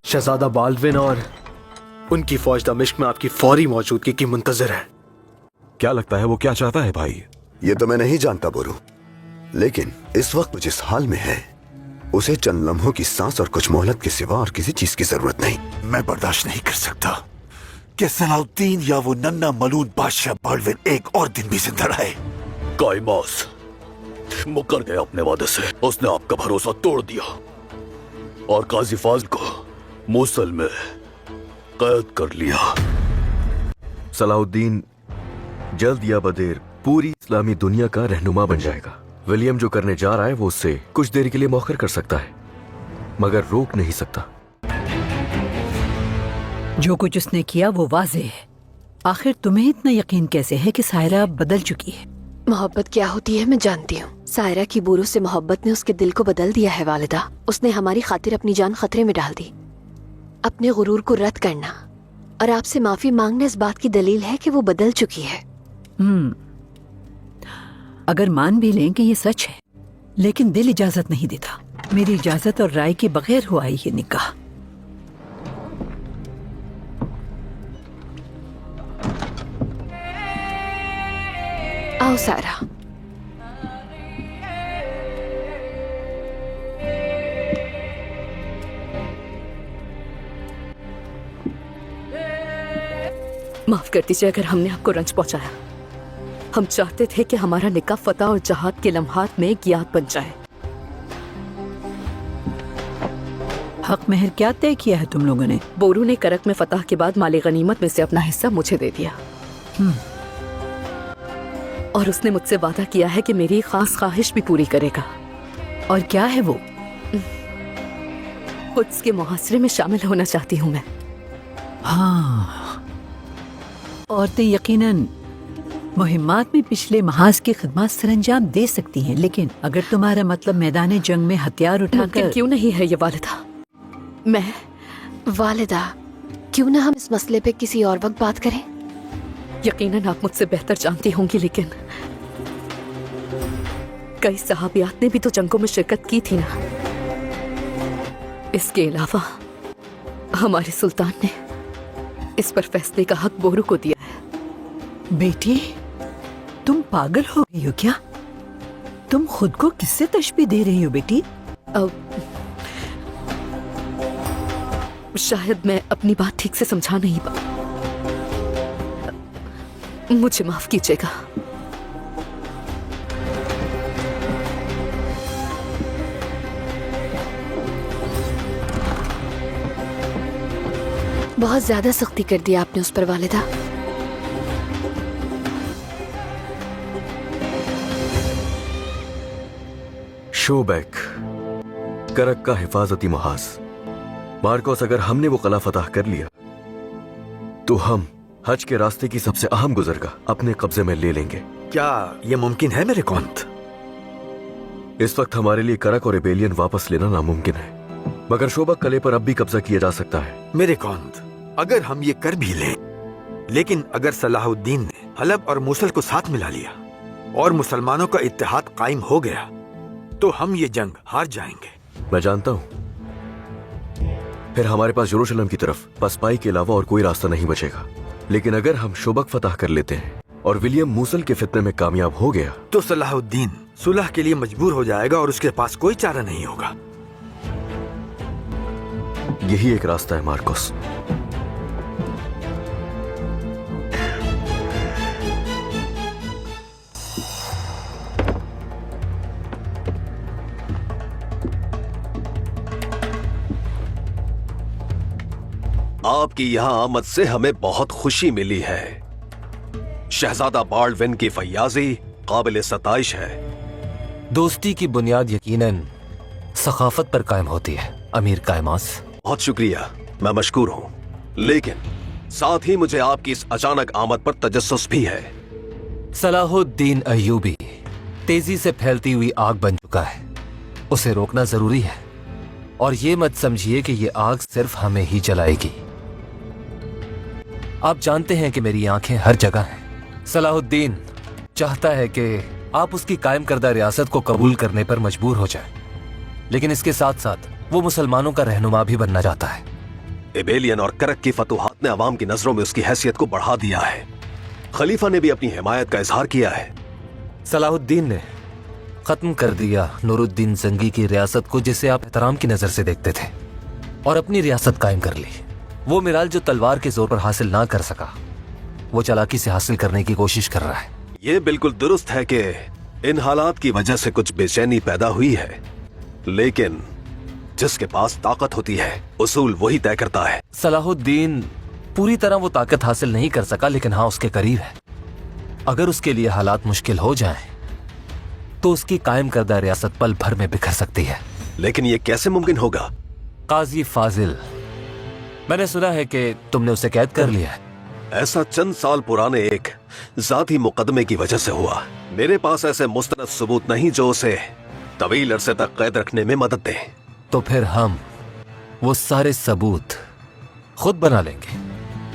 शहजादा Baldwin और उनकी फौज दमिश्क में आपकी फौरी मौजूदगी की मुंतजर है। क्या लगता है वो क्या चाहता है भाई? ये तो मैं नहीं जानता बोरू, लेकिन इस वक्त वो जिस हाल में है उसे चंद लम्हों की सांस और कुछ मोहलत के सिवा और किसी चीज की जरूरत नहीं। मैं बर्दाश्त नहीं कर सकता कि सलाउद्दीन या वो नन्ना मलून बादशाह बाल्डविन एक और दिन भी जिंदा रहे। काइमास मुकर गया अपने वादे से। उसने आपका भरोसा तोड़ दिया और काजी फाजिल को मूसल में कैद कर लिया। सलाउद्दीन जल्द या बदेर पूरी इस्लामी दुनिया का रहनुमा बन जाएगा। विलियम जो करने जा रहा है वो उससे कुछ देर के लिए मौखर कर सकता है, मगर रोक नहीं सकता। जो कुछ उसने किया वो वाज़ेह है। आखिर तुम्हें इतना यकीन कैसे है कि सायरा बदल चुकी है? मोहब्बत क्या होती है मैं जानती हूँ। सायरा की बोरू से मोहब्बत ने उसके दिल को बदल दिया है वालिदा। उसने हमारी खातिर अपनी जान खतरे में डाल दी। अपने गुरूर को रद्द करना और आपसे माफी मांगना इस बात की दलील है कि वो बदल चुकी है। अगर मान भी लें कि ये सच है, लेकिन दिल इजाजत नहीं देता। मेरी इजाजत और राय के बगैर हुआ ये निकाह। आओ सारा। माफ कर दीजिए अगर हमने आपको रंज पहुंचाया। हम चाहते थे कि हमारा निकाह फतह और जहाद के लम्हात में एक याद बन जाए। हक महर क्या तय किया है तुम लोगों ने? बोरू ने करक में फतह के बाद माले गनीमत में से अपना हिस्सा मुझे दे दिया और उसने मुझसे वादा किया है कि मेरी खास ख्वाहिश भी पूरी करेगा। और क्या है वो? कुछ के मुहासरे में शामिल होना चाहती हूँ मैं। हाँ, औरतें यकीनन मुहिम्मात में पिछले महाज की खिदमत सरंजाम दे सकती हैं, लेकिन अगर तुम्हारा मतलब मैदान जंग में हथियार उठाकर क्यों नहीं है ये वालिदा? मैं वालिदा, क्यों ना हम इस मसले पे किसी और वक्त बात करें? यकीनन आप मुझसे बेहतर जानती होंगी, लेकिन कई सहाबियात ने भी तो जंगों में शिरकत की थी ना। इसके अलावा हमारे सुल्तान ने इस पर फैसले का हक बोरू को दिया है। बेटी, तुम पागल हो गई हो क्या? तुम खुद को किससे तशबीह दे रही हो बेटी? शायद मैं अपनी बात ठीक से समझा नहीं पा। मुझे माफ कीजिएगा। बहुत ज्यादा सख्ती कर दी आपने उस पर वालिदा। शोबैक, करक का हिफाजती महाज। मार्कोस, अगर हमने वो किला फतह कर लिया तो हम हज के रास्ते की सबसे अहम गुजरगाह अपने कब्जे में ले लेंगे। क्या ये मुमकिन है मेरे कौंत? इस वक्त हमारे लिए करक और रेबेलियन वापस लेना नामुमकिन है, मगर शोबक किले पर अब भी कब्जा किया जा सकता है। मेरे कौंत, अगर हम ये कर भी लें, लेकिन अगर सलाहुद्दीन ने हलब और मूसल को साथ मिला लिया और मुसलमानों का इत्तेहाद कायम हो गया तो हम ये जंग हार जाएंगे। मैं जानता हूं। फिर हमारे पास यरूशलेम की तरफ पसपाई के अलावा और कोई रास्ता नहीं बचेगा। लेकिन अगर हम शोबक फतह कर लेते हैं और विलियम मूसल के फितने में कामयाब हो गया तो सलाहुद्दीन सुलह के लिए मजबूर हो जाएगा और उसके पास कोई चारा नहीं होगा। यही एक रास्ता है मार्कोस। आपकी यहां आमद से हमें बहुत खुशी मिली है। शहजादा बाल्डविन की फयाजी काबिल सताइश है। दोस्ती की बुनियाद यकीनन सखाफत पर कायम होती है अमीर कायमास। बहुत शुक्रिया, मैं मशकूर हूं, लेकिन साथ ही मुझे आपकी इस अचानक आमद पर तजस्सुस भी है। सलाहुद्दीन अय्यूबी तेजी से फैलती हुई आग बन चुका है। उसे रोकना जरूरी है और ये मत समझिए कि ये आग सिर्फ हमें ही जलाएगी। आप जानते हैं कि मेरी आंखें हर जगह हैं। सलाहुद्दीन चाहता है कि आप उसकी कायम करदा रियासत को कबूल करने पर मजबूर हो जाए, लेकिन इसके साथ साथ वो मुसलमानों का रहनुमा भी बनना चाहता है। एबेलियन और करक की फतूहात ने अवाम की नजरों में उसकी हैसियत को बढ़ा दिया है। खलीफा ने भी अपनी हिमायत का इजहार किया है। सलाहुद्दीन ने खत्म कर दिया नूरुद्दीन जंगी की रियासत को, जिसे आप एहतराम की नजर से देखते थे, और अपनी रियासत कायम कर ली। वो मिराल जो तलवार के जोर पर हासिल ना कर सका, वो चालाकी से हासिल करने की कोशिश कर रहा है। ये बिल्कुल दुरुस्त है कि इन हालात की वजह से कुछ बेचैनी पैदा हुई है, लेकिन जिसके पास ताकत होती है उसूल वही तय करता है। सलाहुद्दीन पूरी तरह वो ताकत हासिल नहीं कर सका, लेकिन हाँ उसके करीब है। अगर उसके लिए हालात मुश्किल हो जाएं, तो उसकी कायम करदा रियासत पल भर में बिखर सकती है। लेकिन ये कैसे मुमकिन होगा? काजी फाजिल, मैंने सुना है कि तुमने उसे कैद कर लिया है। ऐसा चंद साल पुराने एक जाती मुकदमे की वजह से हुआ। मेरे पास ऐसे मुस्तनद सबूत नहीं जो उसे तवील अरसे तक कैद रखने में मदद दे। तो फिर हम वो सारे सबूत खुद बना लेंगे।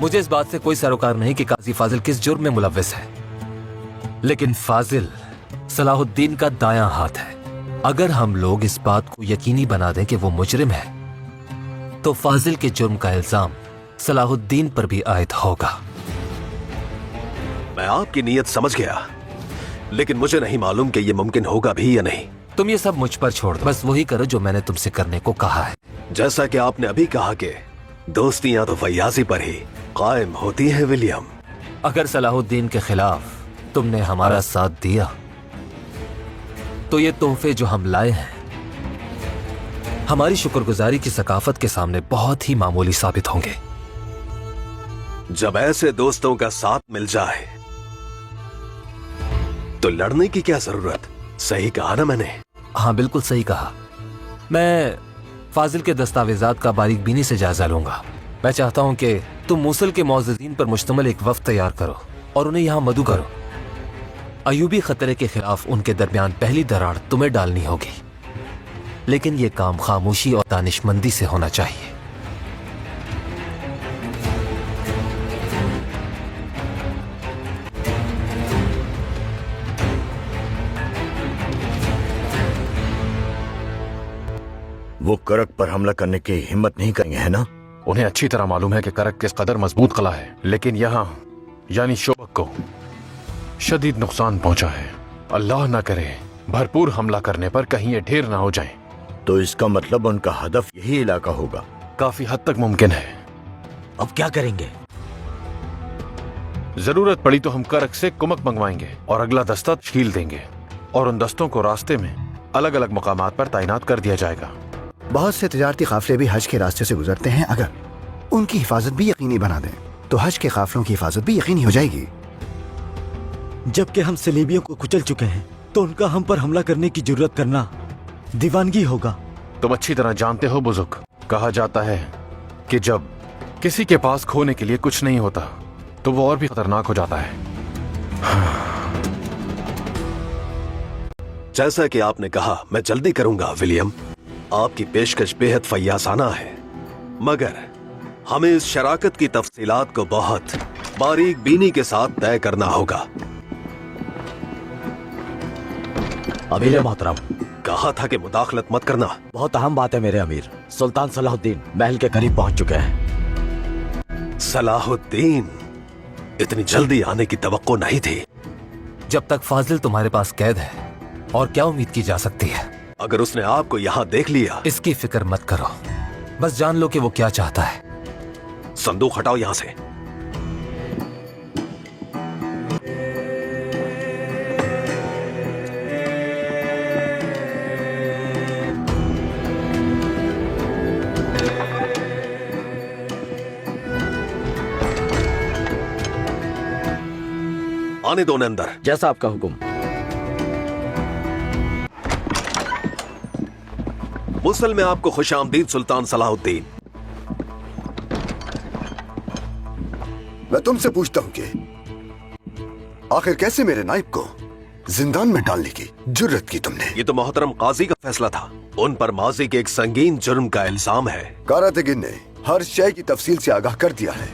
मुझे इस बात से कोई सरोकार नहीं कि काजी फाजिल किस जुर्म में मुलव्विस है, लेकिन फाजिल सलाहुद्दीन का दायां हाथ है। अगर हम लोग इस बात को यकीनी बना दें कि वो मुजरिम है, तो फाजिल के जुर्म का इल्जाम सलाहुद्दीन पर भी आयद होगा। मैं आपकी नीयत समझ गया, लेकिन मुझे नहीं मालूम कि यह मुमकिन होगा भी या नहीं। तुम ये सब मुझ पर छोड़ दो, बस वही करो जो मैंने तुमसे करने को कहा है। जैसा कि आपने अभी कहा कि दोस्तियां तो फयाजी पर ही कायम होती है विलियम। अगर सलाहुद्दीन के खिलाफ तुमने हमारा साथ दिया, तो ये तोहफे जो हम लाए हैं हमारी शुक्रगुजारी की सकाफत के सामने बहुत ही मामूली साबित होंगे। जब ऐसे दोस्तों का साथ मिल जाए तो लड़ने की क्या जरूरत? सही कहा ना मैंने? हाँ बिल्कुल सही कहा। मैं फाजिल के दस्तावेजात का बारीक बीनी से जायजा लूंगा। मैं चाहता हूं कि तुम मूसल के मौजूदीन पर मुश्तमिल एक वफ्द तैयार करो और उन्हें यहां मदऊ करो। अयूबी खतरे के खिलाफ उनके दरमियान पहली दरार तुम्हें डालनी होगी, लेकिन यह काम खामोशी और दानिशमंदी से होना चाहिए। वो करक पर हमला करने की हिम्मत नहीं करेंगे, है ना? उन्हें अच्छी तरह मालूम है कि करक किस कदर मजबूत किला है, लेकिन यहाँ यानी शोबक को शदीद नुकसान पहुंचा है। अल्लाह ना करे भरपूर हमला करने पर कहीं ये ढेर ना हो जाएं। तो इसका मतलब उनका हदफ यही इलाका होगा? काफी हद तक मुमकिन है। अब क्या करेंगे? जरूरत पड़ी तो हम करक से कुमक मंगवाएंगे और अगला दस्ता तश्कील देंगे, और उन दस्तों को रास्ते में अलग अलग मकामात पर तैनात कर दिया जाएगा। बहुत से तिजारती काफिले भी हज के रास्ते से गुजरते हैं। अगर उनकी हिफाजत भी यकीनी बना दें, तो हज के काफिलों की हिफाजत भी यकीनी हो जाएगी। जबकि हम सलीबियों को कुचल चुके हैं, तो उनका हम पर हमला करने की जरूरत करना दीवानगी होगा। तुम अच्छी तरह जानते हो बुजुर्ग, कहा जाता है कि जब किसी के पास खोने के लिए कुछ नहीं होता तो वो और भी खतरनाक हो जाता है। जैसा कि आपने कहा, मैं जल्दी करूंगा विलियम। आपकी पेशकश बेहद फयासाना है, मगर हमें इस शराकत की तफसीलात को बहुत बारीक बीनी के साथ तय करना होगा। अमीर मोहतरम, कहा था कि मुदाखलत मत करना। बहुत अहम बात है मेरे अमीर। सुल्तान सलाहुद्दीन महल के करीब पहुंच चुके हैं। सलाहुद्दीन? इतनी जल्दी आने की तवक्को नहीं थी। जब तक फाजिल तुम्हारे पास कैद है, और क्या उम्मीद की जा सकती है? अगर उसने आपको यहाँ देख लिया। इसकी फिक्र मत करो, बस जान लो कि वो क्या चाहता है। संदूक हटाओ यहाँ से। आने दो उन्हें अंदर। जैसा आपका हुक्म। मुसल में आपको खुशामदीद सुल्तान सलाहुद्दीन। मैं तुमसे पूछता हूं कि आखिर कैसे मेरे नाइब को जिंदान में डालने की जुर्रत की तुमने? ये तो मोहतरम काजी का फैसला था। उन पर माजी के एक संगीन जुर्म का इल्जाम है। कारातेगिन ने हर शय की तफसील से आगाह कर दिया है।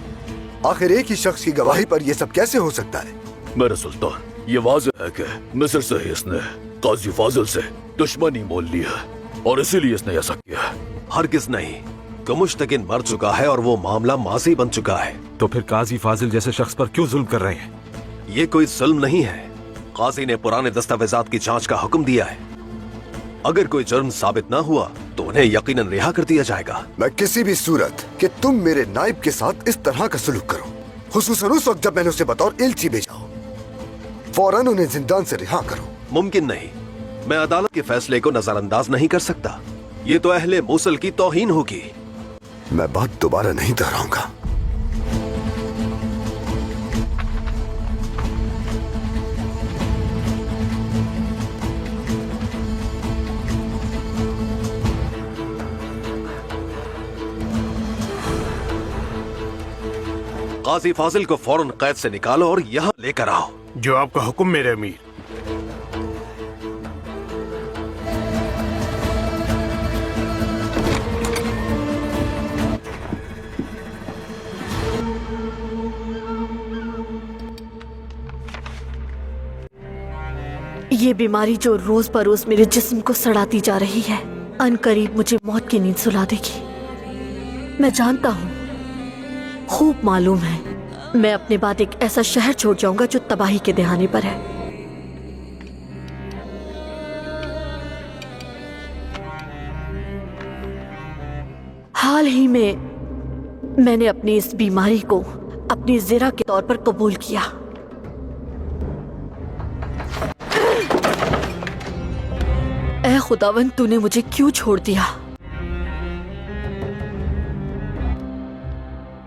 आखिर एक ही शख्स की गवाही पर यह सब कैसे हो सकता है? मेरे सुल्तान, ये वाज़ेह है कि मिस्र से ही इसने काजी फाजिल से दुश्मनी मोल ली है और इसीलिए इसने ऐसा किया है। हरगिज़ नहीं। मुश्तकिन मर चुका है और वो मामला माजी बन चुका है। तो फिर काजी फाजिल जैसे शख्स पर क्यों जुल्म कर रहे हैं? ये कोई जुल्म नहीं है। काजी ने पुराने दस्तावेजात की जांच का हुक्म दिया है। अगर कोई जुर्म साबित ना हुआ तो उन्हें यकीनन रिहा कर दिया जाएगा। मैं किसी भी सूरत कि तुम मेरे नाइब के साथ इस तरह का सलूक करो, खुसूसन उस वक्त जब मैंने उसे बतौर एलची भेजा हो, फौरन उन्हें जिंदान से रिहा करो। मुमकिन नहीं। मैं अदालत के फैसले को नजरअंदाज नहीं कर सकता। ये तो अहले मूसल की तौहीन होगी। मैं बात दोबारा नहीं दोहराऊंगा। काजी फाजिल को फौरन कैद से निकालो और यहाँ लेकर आओ। जो आपका हुक्म मेरे अमीर। ये बीमारी जो रोज बरोज मेरे जिस्म को सड़ाती जा रही है, अनकरीब मुझे मौत की नींद सुला देगी। मैं जानता हूँ, खूब मालूम है, मैं अपने बाद एक ऐसा शहर छोड़ जाऊंगा जो तबाही के दहाने पर है। हाल ही में मैंने अपनी इस बीमारी को अपनी ज़िरा के तौर पर कबूल किया। ऐ खुदावन, तूने मुझे क्यों छोड़ दिया?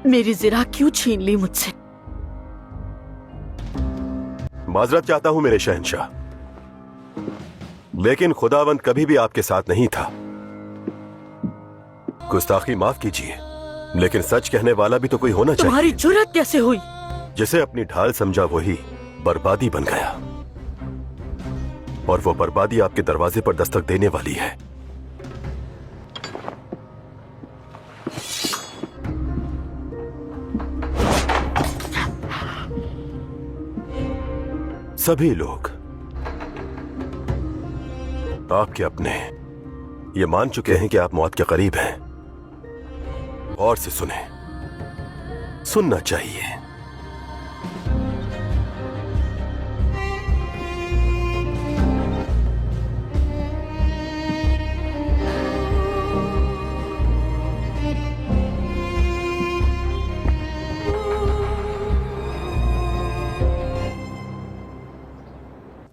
मेरी ज़िरा क्यों छीन ली मुझसे? माजरत चाहता हूं मेरे शहंशाह, लेकिन खुदावंद कभी भी आपके साथ नहीं था। गुस्ताखी माफ कीजिए, लेकिन सच कहने वाला भी तो कोई होना चाहिए। तुम्हारी जुर्रत कैसे हुई? जिसे अपनी ढाल समझा वही बर्बादी बन गया, और वो बर्बादी आपके दरवाजे पर दस्तक देने वाली है। सभी लोग आपके अपने ये मान चुके हैं कि आप मौत के करीब हैं। और से सुने, सुनना चाहिए।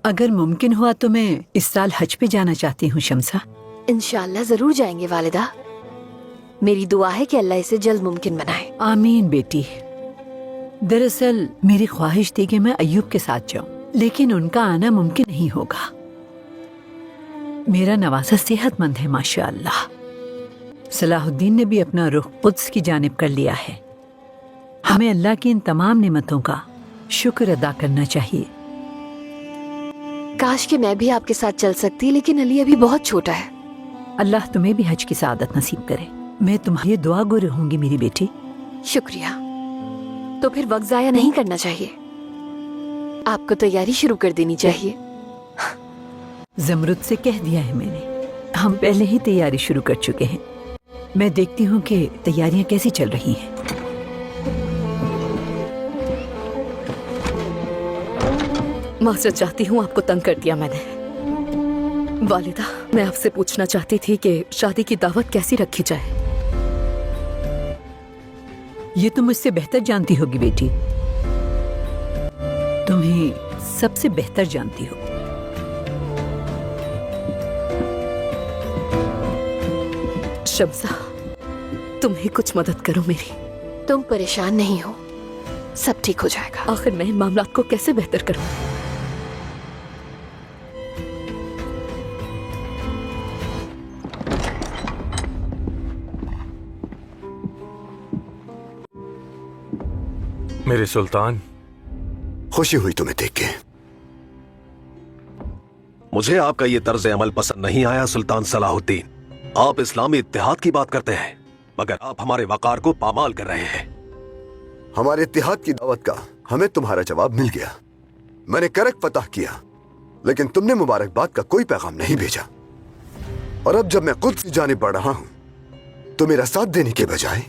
अगर मुमकिन हुआ तो मैं इस साल हज पे जाना चाहती हूँ शम्सा। इंशाल्लाह जरूर जाएंगे वालिदा। मेरी दुआ है कि अल्लाह इसे जल्द मुमकिन बनाए। आमीन बेटी। दरअसल मेरी ख्वाहिश थी कि मैं अय्यूब के साथ जाऊं, लेकिन उनका आना मुमकिन नहीं होगा। मेरा नवासा सेहतमंद है माशाअल्लाह। सलाहुद्दीन ने भी अपना रुख कुद्स की जानिब कर लिया है। हमें अल्लाह की इन तमाम नेमतों का शुक्र अदा करना चाहिए। काश कि मैं भी आपके साथ चल सकती, लेकिन अली अभी बहुत छोटा है। अल्लाह तुम्हें भी हज की सआदत नसीब करे। मैं तुम्हारी दुआ गो रहूंगी मेरी बेटी। शुक्रिया। तो फिर वक्त जाया नहीं करना चाहिए, आपको तैयारी शुरू कर देनी चाहिए। जमरुद से कह दिया है मैंने, हम पहले ही तैयारी शुरू कर चुके हैं। मैं देखती हूँ कि तैयारियां कैसी चल रही हैं। माजरत चाहती हूँ, आपको तंग कर दिया मैंने। वालिदा, मैं आपसे पूछना चाहती थी कि शादी की दावत कैसी रखी जाए। ये तुम मुझसे बेहतर जानती होगी बेटी, तुम्हें सबसे बेहतर जानती हो। शम्सा, तुम ही कुछ मदद करो मेरी। तुम परेशान नहीं हो, सब ठीक हो जाएगा। आखिर मैं इन मामलात को कैसे बेहतर करूं? मेरे सुल्तान, खुशी हुई तुम्हें देख के। मुझे आपका ये तर्ज अमल पसंद नहीं आया सुल्तान सलाहुद्दीन। आप इस्लामी इत्तेहाद की बात करते हैं, मगर आप हमारे वकार को पामाल कर रहे हैं। हमारे इत्तेहाद की दावत का हमें तुम्हारा जवाब मिल गया। मैंने करक फतह किया, लेकिन तुमने मुबारकबाद का कोई पैगाम नहीं भेजा। और अब जब मैं खुद से जाने बढ़ रहा हूं तो मेरा साथ देने के बजाय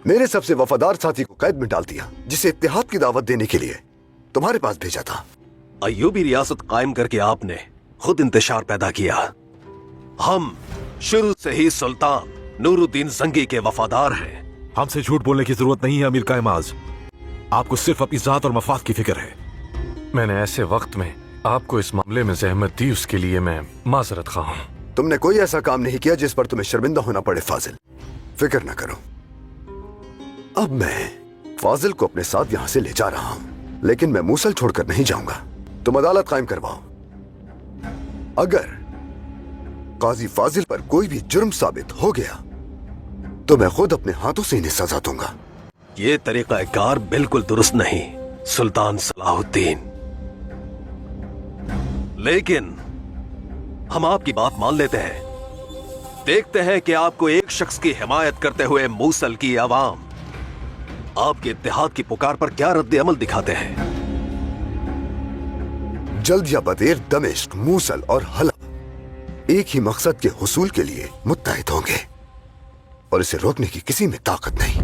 मेरे सबसे वफादार साथी को कैद में डाल दिया, जिसे इत्तेहाद की दावत देने के लिए तुम्हारे पास भेजा था। अय्यूबी रियासत कायम करके आपने खुद इंतशार पैदा किया। हम शुरू से ही सुल्तान नूरुद्दीन जंगी के वफादार हैं। हमसे झूठ बोलने की जरूरत नहीं है अमीर कायमाज। आपको सिर्फ अपनी जात और मफाद की फिक्र है। मैंने ऐसे वक्त में आपको इस मामले में जहमत दी, उसके लिए मैं माजरत खा हूं। तुमने कोई ऐसा काम नहीं किया जिस पर तुम्हें शर्मिंदा होना पड़े फाजिल। फिक्र न करो, अब मैं फाजिल को अपने साथ यहां से ले जा रहा हूं, लेकिन मैं मूसल छोड़कर नहीं जाऊंगा। तुम अदालत कायम करवाओ। अगर काजी फाजिल पर कोई भी जुर्म साबित हो गया तो मैं खुद अपने हाथों से इन्हें सजा दूंगा। ये तरीकाकार बिल्कुल दुरुस्त नहीं सुल्तान सलाहुद्दीन, लेकिन हम आपकी बात मान लेते हैं। देखते हैं कि आपको एक शख्स की हिमायत करते हुए मूसल की आवाम आपके इत्तेहाद की पुकार पर क्या रद्द अमल दिखाते हैं। जल्द या बदेर दमिश्क, मूसल और हलब एक ही मकसद के हुसूल के लिए मुत्तहिद होंगे और इसे रोकने की किसी में ताकत नहीं।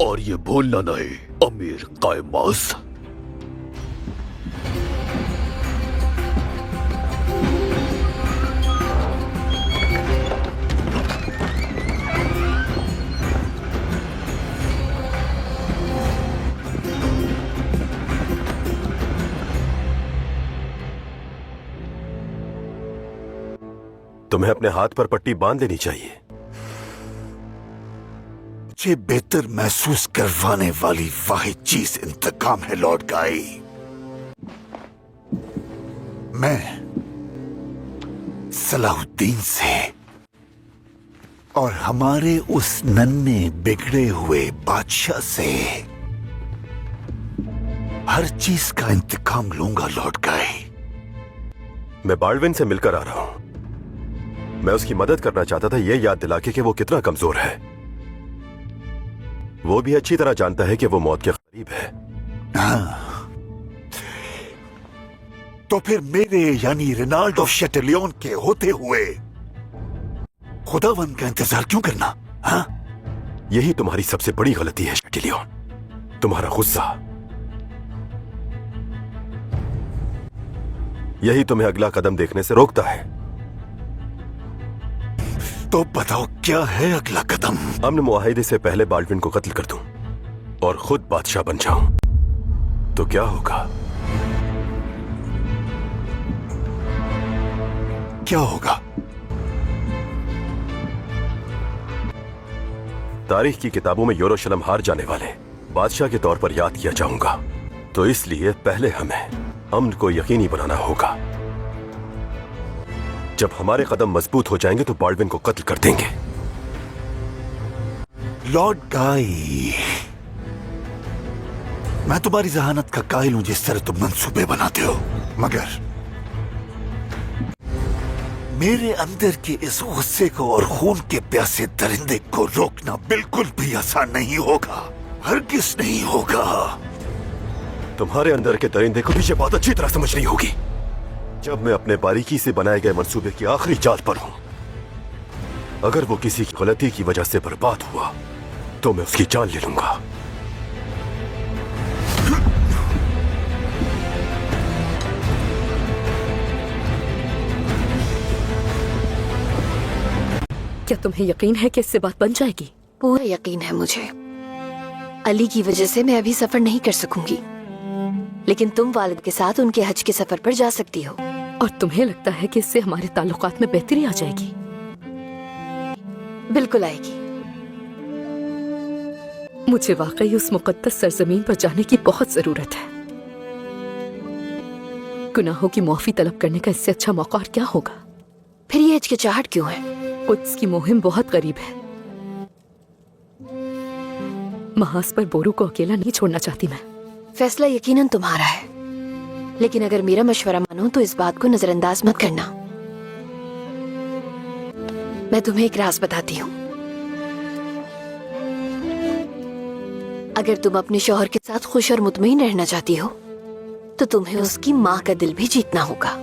और ये भूलना नहीं अमीर कायमास, तुम्हें अपने हाथ पर पट्टी बांध लेनी चाहिए। मुझे बेहतर महसूस करवाने वाली वाहिद चीज इंतकाम है लॉर्ड गाई। मैं सलाहुद्दीन से और हमारे उस नन्हे बिगड़े हुए बादशाह से हर चीज का इंतकाम लूंगा लॉर्ड गाई। मैं बाल्डविन से मिलकर आ रहा हूं। मैं उसकी मदद करना चाहता था, यह याद दिला के कि वो कितना कमजोर है। वो भी अच्छी तरह जानता है कि वो मौत के करीब है। तो फिर मेरे यानी रेनाल्डो शेटेलियन के होते हुए खुदावन का इंतजार क्यों करना? हाँ, यही तुम्हारी सबसे बड़ी गलती है शेटेलियन। तुम्हारा गुस्सा, यही तुम्हें अगला कदम देखने से रोकता है। तो बताओ क्या है अगला कदम? अमन मुआहिदे से पहले बाल्डविन को कत्ल कर दूं और खुद बादशाह बन जाऊं तो क्या होगा? क्या होगा? तारीख की किताबों में यरूशलेम हार जाने वाले बादशाह के तौर पर याद किया जाऊंगा। तो इसलिए पहले हमें अमन को यकीनी बनाना होगा। जब हमारे कदम मजबूत हो जाएंगे तो बाल्डविन को कत्ल कर देंगे। लॉर्ड गाई, मैं तुम्हारी जहानत का कायल हूं जिस तरह तुम मंसूबे बनाते हो, मगर मेरे अंदर के इस गुस्से को और खून के प्यासे दरिंदे को रोकना बिल्कुल भी आसान नहीं होगा, हरगिज़ नहीं होगा। तुम्हारे अंदर के दरिंदे को भी ये बात अच्छी तरह समझनी होगी। जब मैं अपने बारीकी से बनाए गए मंसूबे की आखिरी चाल पर हूं, अगर वो किसी की गलती की वजह से बर्बाद हुआ तो मैं उसकी जान ले लूंगा। क्या तुम्हें यकीन है कि इससे बात बन जाएगी? पूरा यकीन है मुझे। अली की वजह से मैं अभी सफर नहीं कर सकूंगी, लेकिन तुम वालिद के साथ उनके हज के सफर पर जा सकती हो। और तुम्हें लगता है कि इससे हमारे ताल्लुकात में बेहतरी आ जाएगी? बिल्कुल आएगी। मुझे वाकई उस मुकद्दस सरजमीन पर जाने की बहुत जरूरत है। गुनाहों की माफी तलब करने का इससे अच्छा मौका और क्या होगा? फिर ये हिचकिचाहट क्यों है? कुद्स की मुहिम बहुत करीब है। महाज पर बोरू को अकेला नहीं छोड़ना चाहती मैं। फैसला यकीनन तुम्हारा है, लेकिन अगर मेरा मशवरा मानो तो इस बात को नजरअंदाज मत करना। मैं तुम्हें एक राज बताती हूँ। अगर तुम अपने शौहर के साथ खुश और मुतमईन रहना चाहती हो तो तुम्हें उसकी माँ का दिल भी जीतना होगा।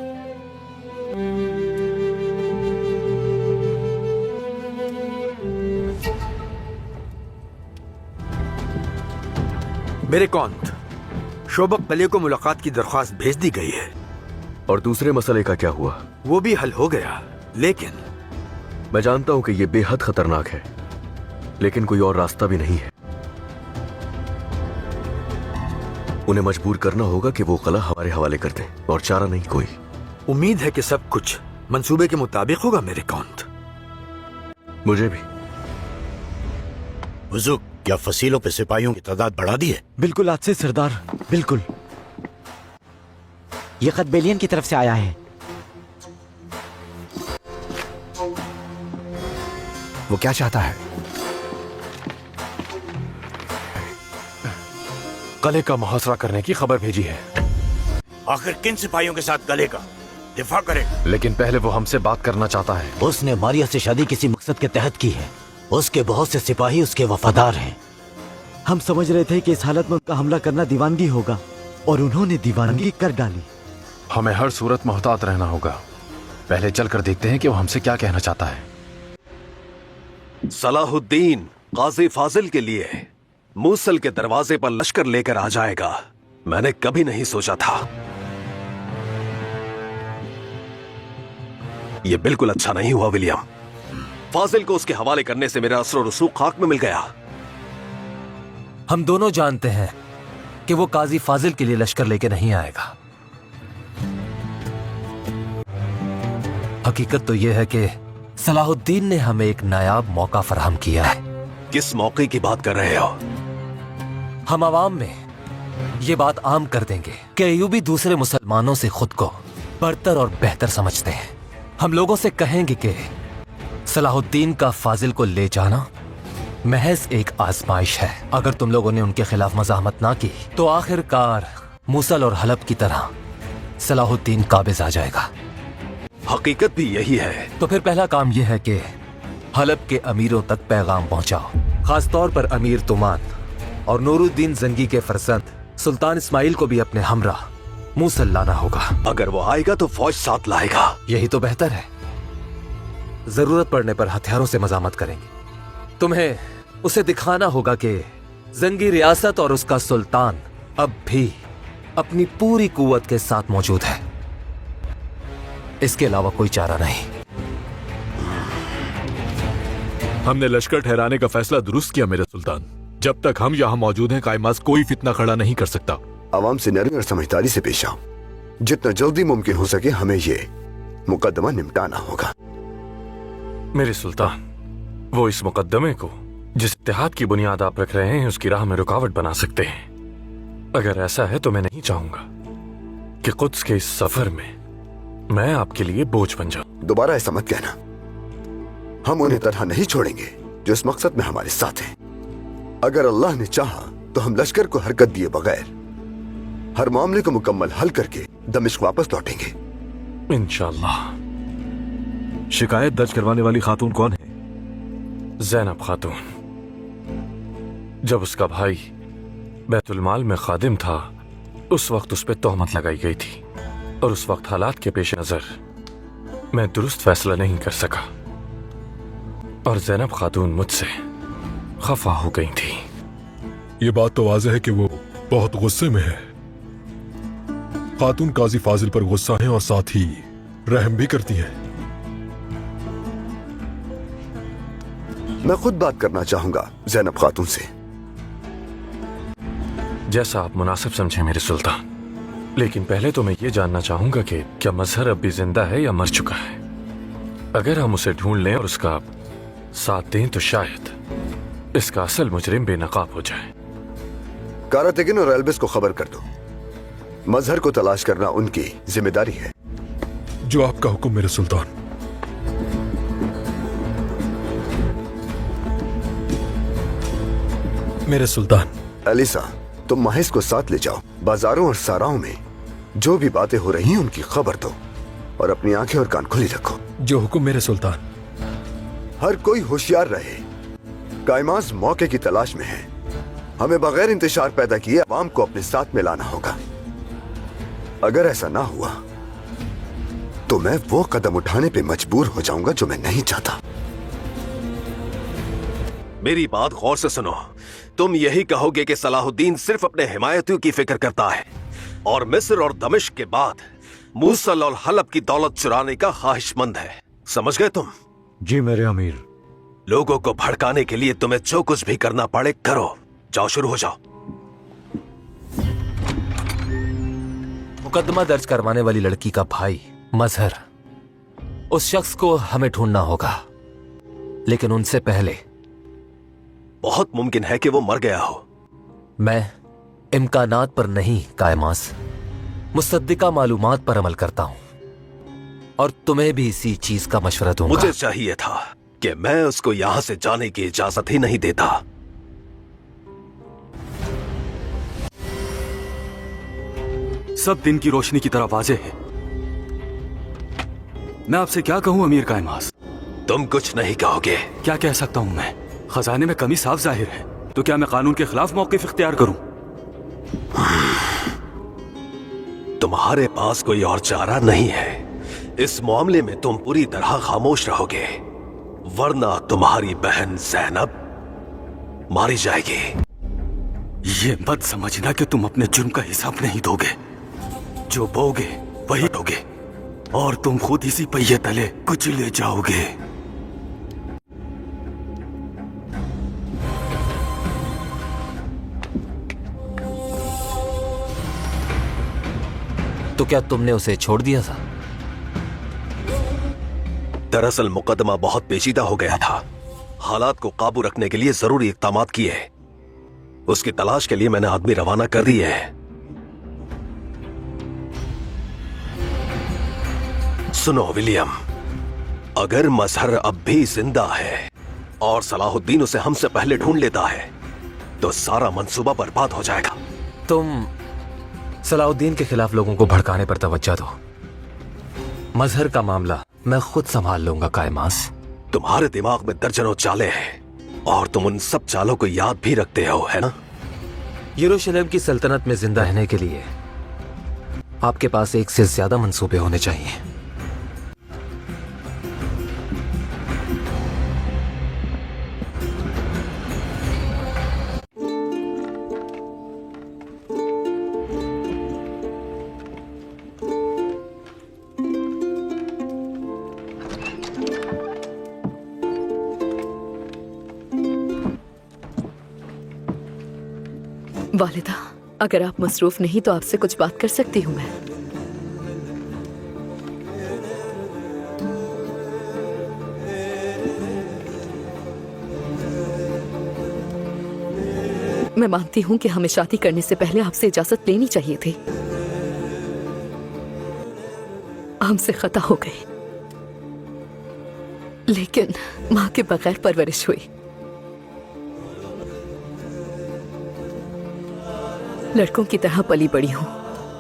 मेरे कौंत, शोबक कले को मुलाकात की दरख्वास्त भेज दी गई है। और दूसरे मसले का क्या हुआ? वो भी हल हो गया, लेकिन मैं जानता हूं कि ये बेहद खतरनाक है, लेकिन कोई और रास्ता भी नहीं है। उन्हें मजबूर करना होगा कि वो कला हमारे हवाले कर दें, और चारा नहीं कोई। उम्मीद है कि सब कुछ मंसूबे के मुताबिक होगा मेरे कौंत। मुझे भी। हुजूर, क्या फसीलों पे सिपाहियों की तादाद बढ़ा दी है? बिल्कुल आज से सरदार, बिल्कुल। ये खत बेलियन की तरफ से आया है। वो क्या चाहता है? गले का मुहासरा करने की खबर भेजी है। आखिर किन सिपाहियों के साथ गले का दिफा करे? लेकिन पहले वो हमसे बात करना चाहता है। उसने मारिया से शादी किसी मकसद के तहत की है। उसके बहुत से सिपाही उसके वफादार हैं। हम समझ रहे थे कि इस हालत में उनका हमला करना दीवानगी होगा, और उन्होंने दीवानगी कर डाली। हमें हर सूरत मोहतात रहना होगा। पहले चलकर देखते हैं कि वो हमसे क्या कहना चाहता है। सलाहुद्दीन काजी फाजिल के लिए मूसल के दरवाजे पर लश्कर लेकर आ जाएगा, मैंने कभी नहीं सोचा था। यह बिल्कुल अच्छा नहीं हुआ विलियम। फाजिल को उसके हवाले करने से मेरा असर रसूख खाक में मिल गया। हम दोनों जानते हैं कि वो काजी फाजिल के लिए लश्कर लेके नहीं आएगा। हकीकत तो यह है कि सलाहुद्दीन ने हमें एक नायाब मौका फराहम किया है। किस मौके की बात कर रहे हो? हम आवाम में ये बात आम कर देंगे कि अयूबी दूसरे मुसलमानों से खुद को बरतर और बेहतर समझते हैं। हम लोगों से कहेंगे कि सलाहुद्दीन का फाजिल को ले जाना महज एक आजमाइश है। अगर तुम लोगों ने उनके खिलाफ मज़ाहमत ना की तो आखिरकार मूसल और हलब की तरह सलाहुद्दीन काबिज आ जाएगा। हकीकत भी यही है। तो फिर पहला काम यह है कि हलब के अमीरों तक पैगाम पहुंचाओ, खासतौर पर अमीर तुमान और नूरुद्दीन जंगी के फरजंद सुल्तान इस्माइल को भी अपने हमरा मूसल लाना होगा। अगर वो आएगा तो फौज साथ लाएगा। यही तो बेहतर है। जरूरत पड़ने पर हथियारों से मजामत करेंगे। तुम्हें उसे दिखाना होगा कि जंगी रियासत और उसका सुल्तान अब भी अपनी पूरी कुव्वत के साथ मौजूद है। इसके अलावा कोई चारा नहीं। हमने लश्कर ठहराने का फैसला दुरुस्त किया मेरे सुल्तान। जब तक हम यहाँ मौजूद हैं कायमास कोई फितना खड़ा नहीं कर सकता। आवाम से नरमी और समझदारी से पेश आओ। जितना जल्दी मुमकिन हो सके हमें ये मुकदमा निपटाना होगा। मेरे सुल्तान, वो इस मुकदमे को जिस इत्तेहाद की बुनियाद आप रख रहे हैं उसकी राह में रुकावट बना सकते हैं। अगर ऐसा है तो मैं नहीं चाहूंगा कि कुद्स के इस सफर में मैं आपके लिए बोझ बन जाऊं। दोबारा ऐसा मत कहना। हम उन्हें तरह नहीं छोड़ेंगे जो इस मकसद में हमारे साथ हैं। अगर अल्लाह ने चाहा तो हम लश्कर को हरकत दिए बगैर हर मामले को मुकम्मल हल करके दमिश्क वापस लौटेंगे इंशाअल्लाह। शिकायत दर्ज करवाने वाली खातून कौन है? ज़ैनब खातून। जब उसका भाई बैतुल-माल में खादिम था उस वक्त उस पर तोहमत लगाई गई थी, और उस वक्त हालात के पेश नजर मैं दुरुस्त फैसला नहीं कर सका, और ज़ैनब खातून मुझसे खफा हो गई थी। ये बात तो वाज़ेह है कि वो बहुत गुस्से में है। खातून काजी फाजिल पर गुस्सा है और साथ ही रहम भी करती है। मैं खुद बात करना चाहूंगा ज़ैनब खातून से। जैसा आप मुनासिब समझे मेरे सुल्तान, लेकिन पहले तो मैं ये जानना चाहूंगा कि क्या मजहर अब भी जिंदा है या मर चुका है। अगर हम उसे ढूंढ लें और उसका साथ दें तो शायद इसका असल मुजरिम बेनकाब हो जाए। कारातेगिन और एल्बिस को खबर कर दो। मजहर को तलाश करना उनकी जिम्मेदारी है। जो आपका हुक्म मेरे सुल्तान। मेरे सुल्तान। एलिसा, तुम माहिस को साथ ले जाओ। बाजारों और साराओं में जो भी बातें हो रही हैं उनकी खबर दो, और अपनी आंखें और कान खुली रखो। जो हुक्म मेरे सुल्तान। हर कोई होशियार रहे। कायमास मौके की तलाश में है। हमें बगैर इंतशार पैदा किए अवाम को अपने साथ में लाना होगा। अगर ऐसा ना हुआ तो मैं वो कदम उठाने पे मजबूर हो जाऊंगा जो मैं नहीं चाहता। मेरी बात गौर से सुनो। तुम यही कहोगे कि सलाहुद्दीन सिर्फ अपने हिमायतियों की फिक्र करता है और मिस्र और दमिश्क के बाद मूसल और हलब की दौलत चुराने का ख्वाहिशमंद है। समझ गए तुम? जी मेरे अमीर। लोगों को भड़काने के लिए तुम्हें जो कुछ भी करना पड़े करो। जाओ, शुरू हो जाओ। मुकदमा दर्ज करवाने वाली लड़की का भाई मजहर, उस शख्स को हमें ढूंढना होगा, लेकिन उनसे पहले बहुत मुमकिन है कि वो मर गया हो। मैं इम्कानात पर नहीं कायमास, मुसद्दिका मालूमात पर अमल करता हूं और तुम्हें भी इसी चीज का मशवरा दूंगा। मुझे चाहिए था कि मैं उसको यहां से जाने की इजाजत ही नहीं देता। सब दिन की रोशनी की तरह वाजे है। मैं आपसे क्या कहूं अमीर कायमास? तुम कुछ नहीं कहोगे। क्या कह सकता हूं मैं? खजाने में कमी साफ जाहिर है, तो क्या मैं कानून के खिलाफ मौक़िफ़ इख्तियार करूं? तुम्हारे पास कोई और चारा नहीं है। इस मामले में तुम पूरी तरह खामोश रहोगे, वरना तुम्हारी बहन ज़ैनब मारी जाएगी। ये मत समझना कि तुम अपने जुर्म का हिसाब नहीं दोगे। जो बोगे वही दोगे, और तुम खुद इसी पहिए तले कुचले जाओगे। तो क्या तुमने उसे छोड़ दिया था? दरअसल मुकदमा बहुत पेचीदा हो गया था। हालात को काबू रखने के लिए जरूरी इक़दाम किए। उसकी तलाश के लिए मैंने आदमी रवाना कर दिए हैं। सुनो विलियम, अगर मजहर अब भी जिंदा है और सलाहुद्दीन उसे हमसे पहले ढूंढ लेता है तो सारा मंसूबा बर्बाद हो जाएगा। तुम सलाहुद्दीन के खिलाफ लोगों को भड़काने पर तवज्जो दो। मजहर का मामला मैं खुद संभाल लूंगा कायमास। तुम्हारे दिमाग में दर्जनों चालें हैं और तुम उन सब चालों को याद भी रखते हो, है ना? यरूशलेम की सल्तनत में जिंदा रहने के लिए आपके पास एक से ज्यादा मंसूबे होने चाहिए। वालिदा, अगर आप मसरूफ नहीं तो आपसे कुछ बात कर सकती हूँ मैं। मैं मानती हूँ कि हमें शादी करने से पहले आपसे इजाजत लेनी चाहिए थी। हमसे खता हो गई, लेकिन माँ के बगैर परवरिश हुई। लड़कों की तरह पली बड़ी हूँ।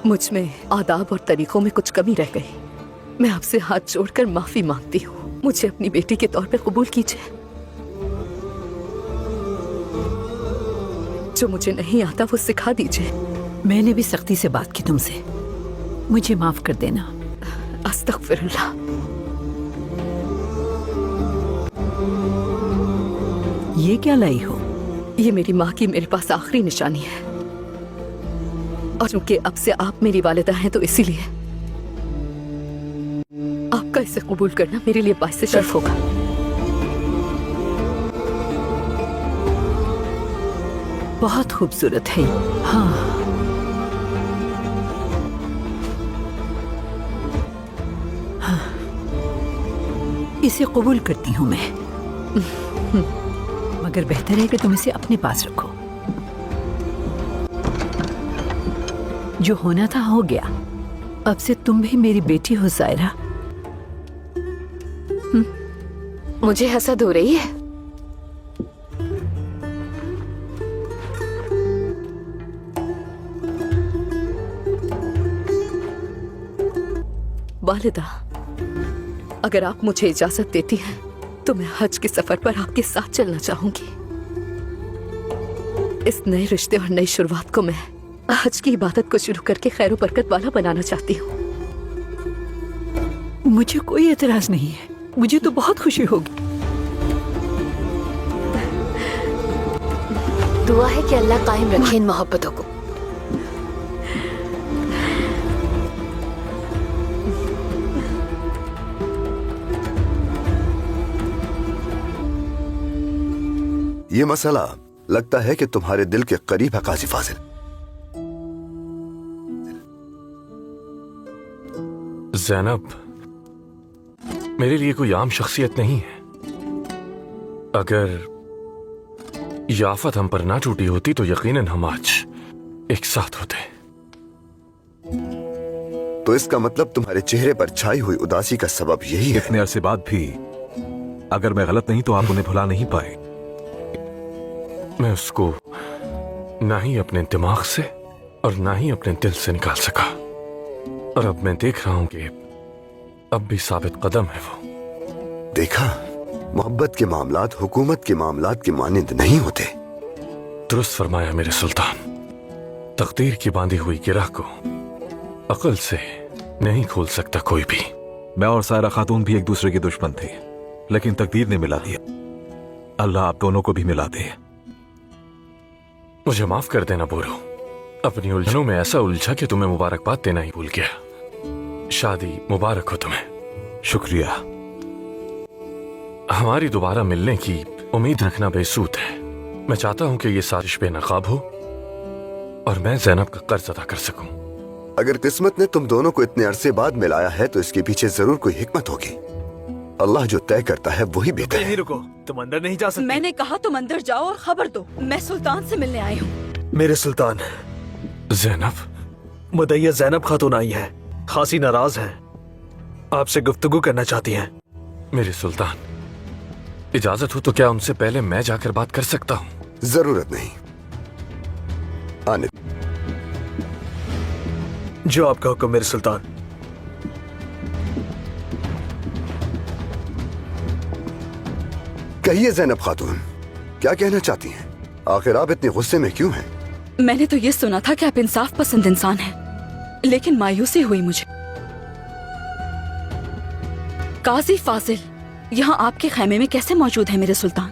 मुझ में आदाब और तरीकों में कुछ कमी रह गई। मैं आपसे हाथ जोड़कर माफी मांगती हूँ। मुझे अपनी बेटी के तौर पे कबूल कीजिए। जो मुझे नहीं आता वो सिखा दीजिए। मैंने भी सख्ती से बात की तुमसे, मुझे माफ कर देना। अस्तगफिरुल्लाह। ये क्या लाई हो? ये मेरी माँ की मेरे पास आखिरी निशानी है, और चूंकि अब से आप मेरी वालिदा हैं तो इसीलिए आपका इसे कबूल करना मेरे लिए बाइस शर्फ होगा। बहुत खूबसूरत है। हाँ, हाँ, इसे कबूल करती हूँ मैं, मगर बेहतर है कि तुम इसे अपने पास रखो। जो होना था हो गया। अब से तुम भी मेरी बेटी हो ज़ायरा। मुझे हसद हो रही है। वालिदा, अगर आप मुझे इजाजत देती हैं तो मैं हज के सफर पर आपके साथ चलना चाहूंगी। इस नए रिश्ते और नई शुरुआत को मैं हज की इबादत को शुरू करके खैर बरकत वाला बनाना चाहती हूँ। मुझे कोई एतराज नहीं है, मुझे तो बहुत खुशी होगी। दुआ है कि अल्लाह कायम रखे इन मोहब्बतों को। ये मसला लगता है कि तुम्हारे दिल के करीब है काजी फाजिल। ज़ैनब मेरे लिए कोई आम शख्सियत नहीं है। अगर ये आफत हम पर ना टूटी होती तो यकीनन हम आज एक साथ होते। तो इसका मतलब तुम्हारे चेहरे पर छाई हुई उदासी का सबब यही है। इतने अरसे बाद भी अगर मैं गलत नहीं तो आप उन्हें भुला नहीं पाए। मैं उसको ना ही अपने दिमाग से और ना ही अपने दिल से निकाल सका, और अब मैं देख रहा हूं कि अब भी साबित कदम है वो। देखा, मोहब्बत के मामलात हुकूमत के मामलात के मानिंद नहीं होते। दुरुस्त फरमाया मेरे सुल्तान। तकदीर की बांधी हुई गिरह को अकल से नहीं खोल सकता कोई भी। मैं और सायरा खातून भी एक दूसरे के दुश्मन थे, लेकिन तकदीर ने मिला दिया। अल्लाह आप दोनों को भी मिला दे। मुझे माफ कर देना बोरो, अपनी उलझनों में ऐसा उलझा कि तुम्हें मुबारकबाद देना ही भूल गया। शादी मुबारक हो तुम्हें। शुक्रिया। हमारी दोबारा मिलने की उम्मीद रखना बेसूद है। मैं चाहता हूं कि ये साजिश बेनकाब हो और मैं ज़ैनब का कर्ज अदा कर सकूं। अगर किस्मत ने तुम दोनों को इतने अरसे बाद मिलाया है तो इसके पीछे जरूर कोई हिकमत होगी। अल्लाह जो तय करता है वही बेहतर है। रुको, तुम अंदर नहीं जा सकते। मैंने कहा तुम अंदर जाओ और खबर दो। मैं सुल्तान से मिलने आई हूँ। मेरे सुल्तान। ज़ैनब। मुदैया ज़ैनब खातून आई है, खासी नाराज है, आपसे गुफ्तगू करना चाहती हैं। मेरे सुल्तान, इजाजत हो तो क्या उनसे पहले मैं जाकर बात कर सकता हूँ? जरूरत नहीं, आने। जो आपका हुक्म मेरे सुल्तान। कहिए ज़ैनब खातून, क्या कहना चाहती हैं? आखिर आप इतने गुस्से में क्यों हैं? मैंने तो ये सुना था कि आप इंसाफ पसंद इंसान हैं, लेकिन मायूसी हुई मुझे। काजी फाजिल यहाँ आपके खैमे में कैसे मौजूद है मेरे सुल्तान?